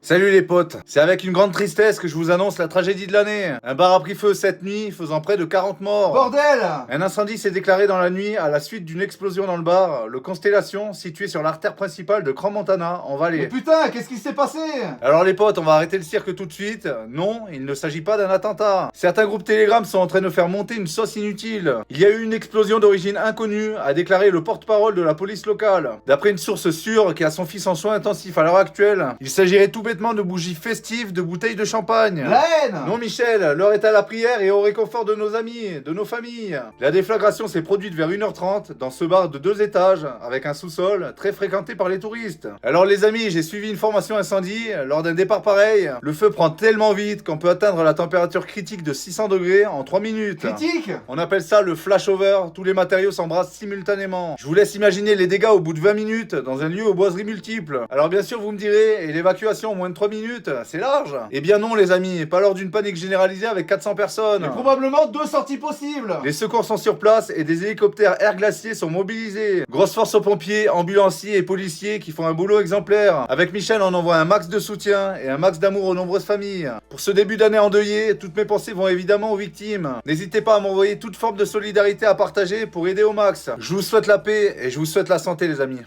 Salut les potes, c'est avec une grande tristesse que je vous annonce la tragédie de l'année. Un bar a pris feu cette nuit, faisant près de 40 morts. Bordel! Un incendie s'est déclaré dans la nuit à la suite d'une explosion dans le bar, le Constellation, situé sur l'artère principale de Crans-Montana, en Mais Valais. putain, qu'est-ce qui s'est passé? Alors les potes, on va arrêter le cirque tout de suite. Non, il ne s'agit pas d'un attentat. Certains groupes Telegram sont en train de faire monter une sauce inutile. Il y a eu une explosion d'origine inconnue, a déclaré le porte-parole de la police locale. D'après une source sûre qui a son fils en soins intensifs à l'heure actuelle, il s'agirait tout bêtement de bougies festives, de bouteilles de champagne. La haine! Non Michel, l'heure est à la prière et au réconfort de nos amis, de nos familles. La déflagration s'est produite vers 1h30 dans ce bar de 2 étages, avec un sous-sol très fréquenté par les touristes. Alors les amis, j'ai suivi une formation incendie. Lors d'un départ pareil, le feu prend tellement vite qu'on peut atteindre la température critique de 600 degrés en 3 minutes. Critique! On appelle ça le flashover, tous les matériaux s'embrassent simultanément. Je vous laisse imaginer les dégâts au bout de 20 minutes dans un lieu aux boiseries multiples. Alors bien sûr vous me direz, et l'évacuation en moins de 3 minutes, c'est large? Eh bien non les amis, pas lors d'une panique généralisée avec 400 personnes. Il y a probablement 2 sorties possibles! Les secours sont sur place et des hélicoptères air glaciers sont mobilisés. Grosse force aux pompiers, ambulanciers et policiers qui font un boulot exemplaire. Avec Michel, on envoie un max de soutien et un max d'amour aux nombreuses familles. Pour ce début d'année endeuillé, toutes mes pensées vont évidemment aux victimes. N'hésitez pas à m'envoyer toute forme de solidarité à partager pour aider au max. Je vous souhaite la paix et je vous souhaite la santé les amis.